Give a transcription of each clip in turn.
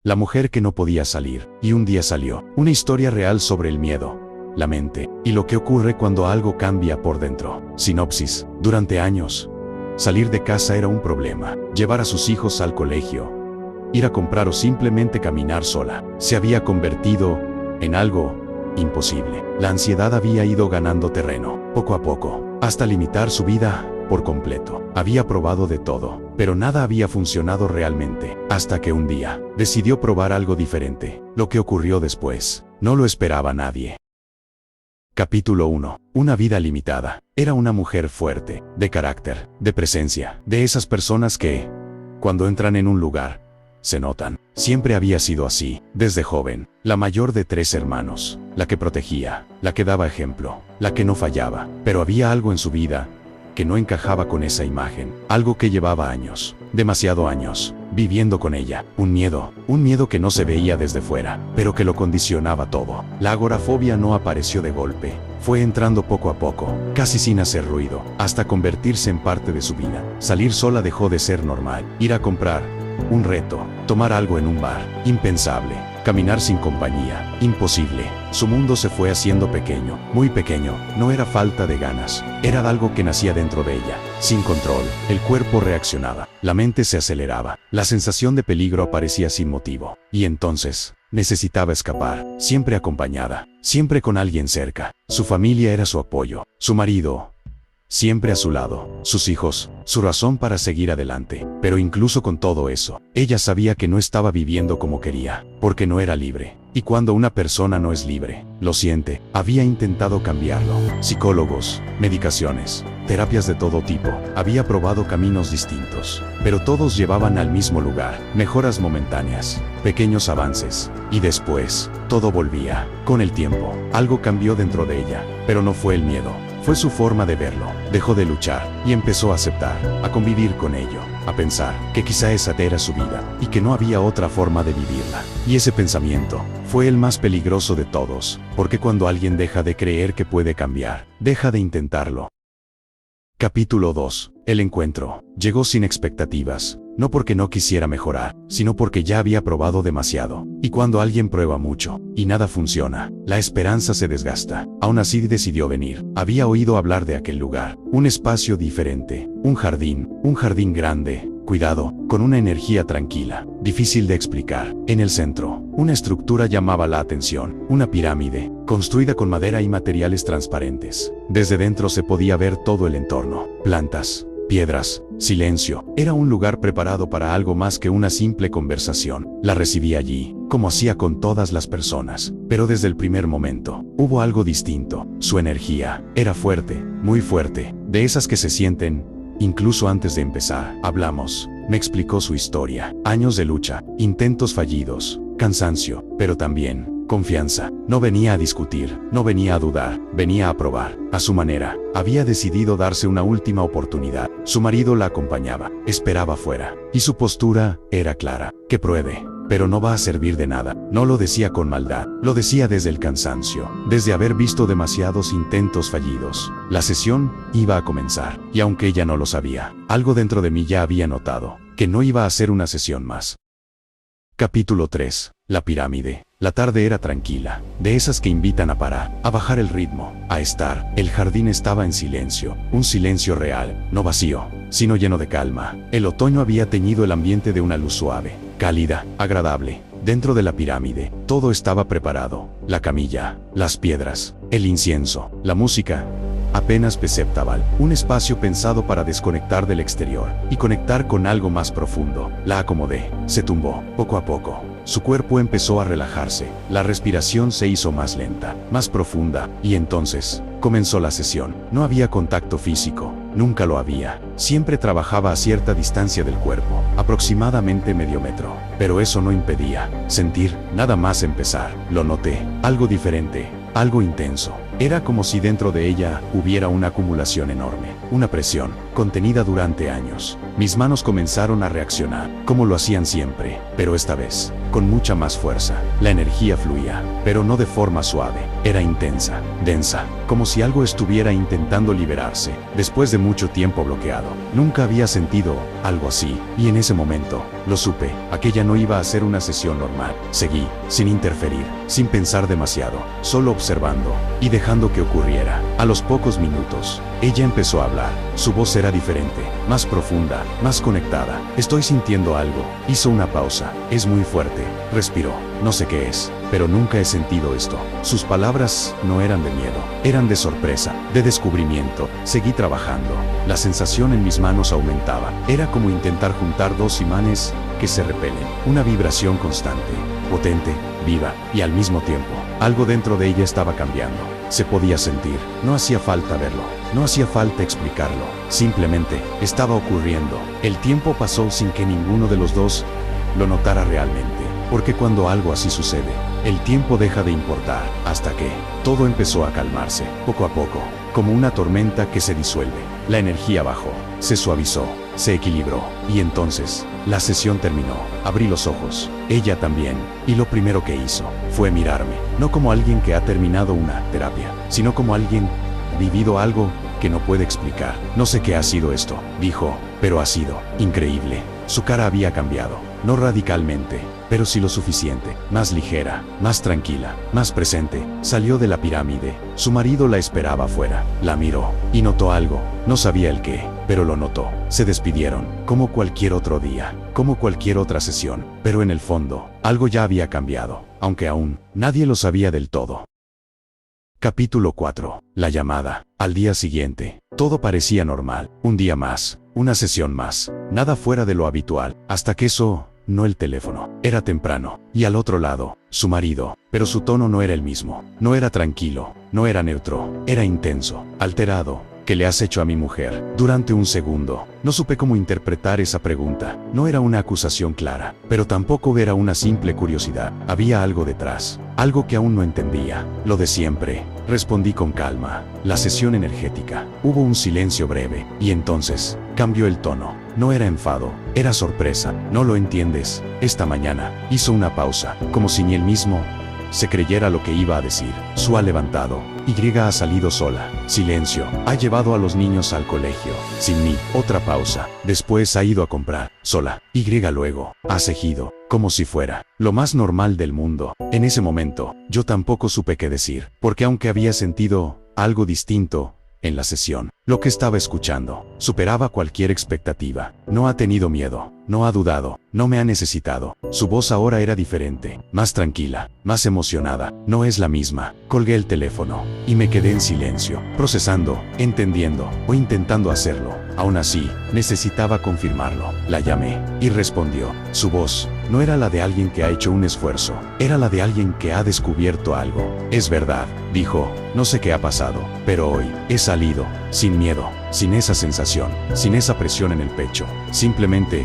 La mujer que no podía salir, y un día salió. Una historia real sobre el miedo, la mente, y lo que ocurre cuando algo cambia por dentro. Sinopsis. Durante años, salir de casa era un problema. Llevar a sus hijos al colegio, ir a comprar o simplemente caminar sola, se había convertido en algo imposible. La ansiedad había ido ganando terreno, poco a poco, hasta limitar su vida por completo. Había probado de todo, pero nada había funcionado realmente, hasta que un día decidió probar algo diferente. Lo que ocurrió después, no lo esperaba nadie. Capítulo 1. Una vida limitada. Era una mujer fuerte, de carácter, de presencia, de esas personas que, cuando entran en un lugar, se notan. Siempre había sido así, desde joven, la mayor de 3 hermanos, la que protegía, la que daba ejemplo, la que no fallaba, pero había algo en su vida que no encajaba con esa imagen, algo que llevaba años, demasiado años, viviendo con ella, un miedo que no se veía desde fuera, pero que lo condicionaba todo. La agorafobia no apareció de golpe, fue entrando poco a poco, casi sin hacer ruido, hasta convertirse en parte de su vida. Salir sola dejó de ser normal, ir a comprar, un reto, tomar algo en un bar, impensable, caminar sin compañía, imposible. Su mundo se fue haciendo pequeño, muy pequeño. No era falta de ganas, era algo que nacía dentro de ella, sin control. El cuerpo reaccionaba, la mente se aceleraba, la sensación de peligro aparecía sin motivo. Y entonces, necesitaba escapar, siempre acompañada, siempre con alguien cerca. Su familia era su apoyo, su marido, siempre a su lado, sus hijos, su razón para seguir adelante. Pero incluso con todo eso, ella sabía que no estaba viviendo como quería, porque no era libre. Y cuando una persona no es libre, lo siente. Había intentado cambiarlo. Psicólogos, medicaciones, terapias de todo tipo. Había probado caminos distintos, pero todos llevaban al mismo lugar. Mejoras momentáneas, pequeños avances. Y después, todo volvía. Con el tiempo, algo cambió dentro de ella, pero no fue el miedo. Fue su forma de verlo. Dejó de luchar y empezó a aceptar, a convivir con ello, a pensar que quizá esa era su vida y que no había otra forma de vivirla. Y ese pensamiento fue el más peligroso de todos, porque cuando alguien deja de creer que puede cambiar, deja de intentarlo. Capítulo 2. El encuentro. Llegó sin expectativas, no porque no quisiera mejorar, sino porque ya había probado demasiado. Y cuando alguien prueba mucho, y nada funciona, la esperanza se desgasta. Aún así decidió venir. Había oído hablar de aquel lugar, un espacio diferente, un jardín grande, cuidado, con una energía tranquila, difícil de explicar. En el centro, una estructura llamaba la atención, una pirámide, construida con madera y materiales transparentes. Desde dentro se podía ver todo el entorno, plantas, piedras, silencio. Era un lugar preparado para algo más que una simple conversación. La recibí allí, como hacía con todas las personas, pero desde el primer momento, hubo algo distinto. Su energía era fuerte, muy fuerte, de esas que se sienten incluso antes de empezar. Hablamos, me explicó su historia, años de lucha, intentos fallidos, cansancio, pero también confianza. No venía a discutir, no venía a dudar, venía a probar. A su manera, había decidido darse una última oportunidad. Su marido la acompañaba, esperaba fuera, y su postura era clara: que pruebe, pero no va a servir de nada. No lo decía con maldad, lo decía desde el cansancio, desde haber visto demasiados intentos fallidos. La sesión iba a comenzar, y aunque ella no lo sabía, algo dentro de mí ya había notado que no iba a ser una sesión más. Capítulo 3. La pirámide. La tarde era tranquila, de esas que invitan a parar, a bajar el ritmo, a estar. El jardín estaba en silencio, un silencio real, no vacío, sino lleno de calma. El otoño había teñido el ambiente de una luz suave, cálida, agradable. Dentro de la pirámide, todo estaba preparado: la camilla, las piedras, el incienso, la música. Apenas perceptible, un espacio pensado para desconectar del exterior y conectar con algo más profundo. La acomodé, se tumbó, poco a poco. Su cuerpo empezó a relajarse, la respiración se hizo más lenta, más profunda, y entonces comenzó la sesión. No había contacto físico, nunca lo había. Siempre trabajaba a cierta distancia del cuerpo, aproximadamente medio metro, pero eso no impedía sentir. Nada más empezar, lo noté, algo diferente, algo intenso, Era como si dentro de ella hubiera una acumulación enorme, una presión, contenida durante años. Mis manos comenzaron a reaccionar, como lo hacían siempre, pero esta vez, con mucha más fuerza. La energía fluía, pero no de forma suave, era intensa, densa, como si algo estuviera intentando liberarse, después de mucho tiempo bloqueado. Nunca había sentido algo así, y en ese momento, lo supe, aquella no iba a ser una sesión normal. Seguí, sin interferir, sin pensar demasiado, solo observando, y dejando que ocurriera. A los pocos minutos, ella empezó a hablar. Su voz era diferente, más profunda, más conectada. Estoy sintiendo algo. Hizo una pausa. Es muy fuerte. Respiró. No sé qué es, pero nunca he sentido esto. Sus palabras no eran de miedo, eran de sorpresa, de descubrimiento. Seguí trabajando. La sensación en mis manos aumentaba. Era como intentar juntar dos imanes que se repelen. Una vibración constante, potente, viva, y al mismo tiempo, algo dentro de ella estaba cambiando. Se podía sentir. No hacía falta verlo. No hacía falta explicarlo. Simplemente, estaba ocurriendo. El tiempo pasó sin que ninguno de los dos lo notara realmente. Porque cuando algo así sucede, el tiempo deja de importar, hasta que todo empezó a calmarse, poco a poco, como una tormenta que se disuelve. La energía bajó, se suavizó, se equilibró, y entonces, la sesión terminó. Abrí los ojos, ella también, y lo primero que hizo fue mirarme, no como alguien que ha terminado una terapia, sino como alguien vivido algo que no puede explicar. No sé qué ha sido esto, dijo, pero ha sido increíble. Su cara había cambiado, no radicalmente, pero sí lo suficiente, más ligera, más tranquila, más presente. Salió de la pirámide, su marido la esperaba afuera, la miró, y notó algo, no sabía el qué, pero lo notó. Se despidieron, como cualquier otro día, como cualquier otra sesión, pero en el fondo, algo ya había cambiado, aunque aún, nadie lo sabía del todo. Capítulo 4. La llamada. Al día siguiente, todo parecía normal, un día más, una sesión más, nada fuera de lo habitual, hasta que no el teléfono. Era temprano, y al otro lado, su marido, pero su tono no era el mismo. No era tranquilo, no era neutro, era intenso, alterado. ¿Qué le has hecho a mi mujer? Durante un segundo, no supe cómo interpretar esa pregunta. No era una acusación clara, pero tampoco era una simple curiosidad. Había algo detrás, algo que aún no entendía. Lo de siempre, respondí con calma. La sesión energética. Hubo un silencio breve, y entonces, cambió el tono. No era enfado, era sorpresa. ¿No lo entiendes? Esta mañana, hizo una pausa, como si ni él mismo se creyera lo que iba a decir. Su ha levantado. Y ha salido sola. Silencio. Ha llevado a los niños al colegio. Sin mí. Otra pausa. Después ha ido a comprar. Sola. Y luego. Ha seguido. Como si fuera lo más normal del mundo. En ese momento, yo tampoco supe qué decir. Porque aunque había sentido algo distinto en la sesión, lo que estaba escuchando superaba cualquier expectativa. No ha tenido miedo, no ha dudado, no me ha necesitado. Su voz ahora era diferente, más tranquila, más emocionada. No es la misma. Colgué el teléfono y me quedé en silencio, procesando, entendiendo o intentando hacerlo. Aún así, necesitaba confirmarlo. La llamé y respondió. Su voz no era la de alguien que ha hecho un esfuerzo, era la de alguien que ha descubierto algo. Es verdad, dijo, no sé qué ha pasado, pero hoy he salido, sin miedo, sin esa sensación, sin esa presión en el pecho. Simplemente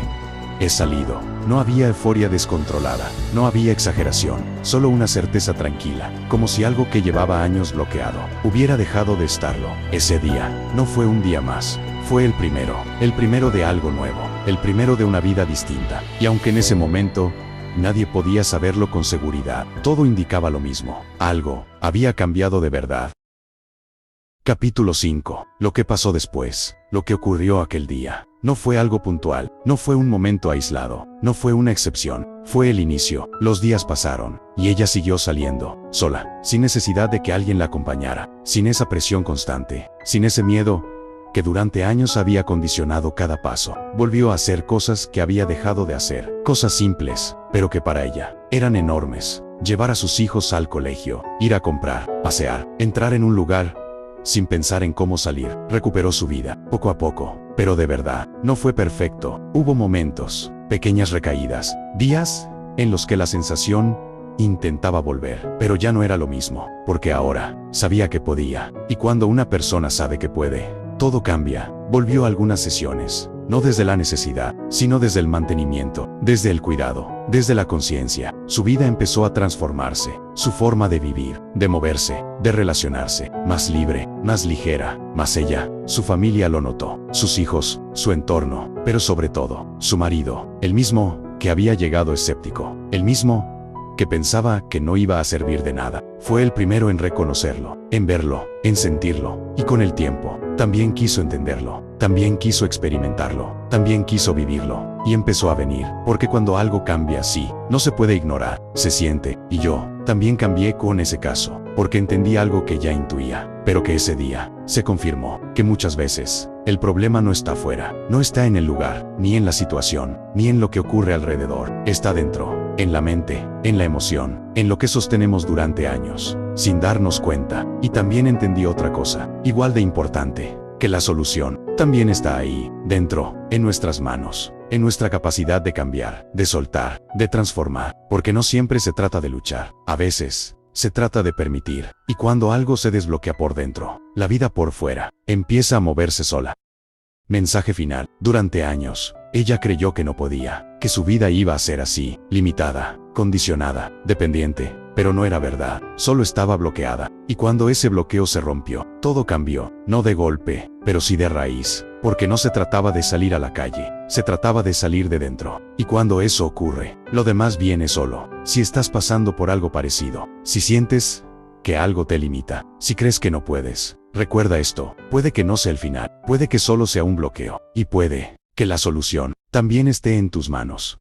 he salido. No había euforia descontrolada, no había exageración, solo una certeza tranquila, como si algo que llevaba años bloqueado hubiera dejado de estarlo. Ese día no fue un día más, fue el primero de algo nuevo, el primero de una vida distinta. Y aunque en ese momento nadie podía saberlo con seguridad, todo indicaba lo mismo. Algo había cambiado de verdad. Capítulo 5. Lo que pasó después. Lo que ocurrió aquel día. No fue algo puntual, no fue un momento aislado, no fue una excepción, fue el inicio. Los días pasaron, y ella siguió saliendo, sola, sin necesidad de que alguien la acompañara, sin esa presión constante, sin ese miedo que durante años había condicionado cada paso. Volvió a hacer cosas que había dejado de hacer, cosas simples, pero que para ella eran enormes. Llevar a sus hijos al colegio, ir a comprar, pasear, entrar en un lugar sin pensar en cómo salir. Recuperó su vida, poco a poco, pero de verdad, no fue perfecto. Hubo momentos, pequeñas recaídas, días en los que la sensación intentaba volver, pero ya no era lo mismo, porque ahora sabía que podía. Y cuando una persona sabe que puede, todo cambia. Volvió a algunas sesiones, no desde la necesidad, sino desde el mantenimiento. desde el cuidado, desde la conciencia, su vida empezó a transformarse, su forma de vivir, de moverse, de relacionarse, más libre, más ligera, más ella, su familia lo notó, sus hijos, su entorno, pero sobre todo, su marido, el mismo que había llegado escéptico, el mismo que pensaba que no iba a servir de nada. Fue el primero en reconocerlo, en verlo, en sentirlo, y con el tiempo, también quiso entenderlo, también quiso experimentarlo, también quiso vivirlo, y empezó a venir, porque cuando algo cambia así, no se puede ignorar, se siente, y yo también cambié con ese caso, porque entendí algo que ya intuía, pero que ese día se confirmó, que muchas veces el problema no está afuera, no está en el lugar, ni en la situación, ni en lo que ocurre alrededor, está dentro, en la mente, en la emoción, en lo que sostenemos durante años, sin darnos cuenta. Y también entendí otra cosa, igual de importante, que la solución también está ahí, dentro, en nuestras manos, en nuestra capacidad de cambiar, de soltar, de transformar, porque no siempre se trata de luchar, a veces se trata de permitir, y cuando algo se desbloquea por dentro, la vida por fuera empieza a moverse sola. Mensaje final. Durante años, ella creyó que no podía, que su vida iba a ser así, limitada, condicionada, dependiente, pero no era verdad, solo estaba bloqueada, y cuando ese bloqueo se rompió, todo cambió, no de golpe, pero sí de raíz, porque no se trataba de salir a la calle, se trataba de salir de dentro, y cuando eso ocurre, lo demás viene solo. Si estás pasando por algo parecido, si sientes que algo te limita, si crees que no puedes, recuerda esto, puede que no sea el final, puede que solo sea un bloqueo, y puede que la solución también esté en tus manos.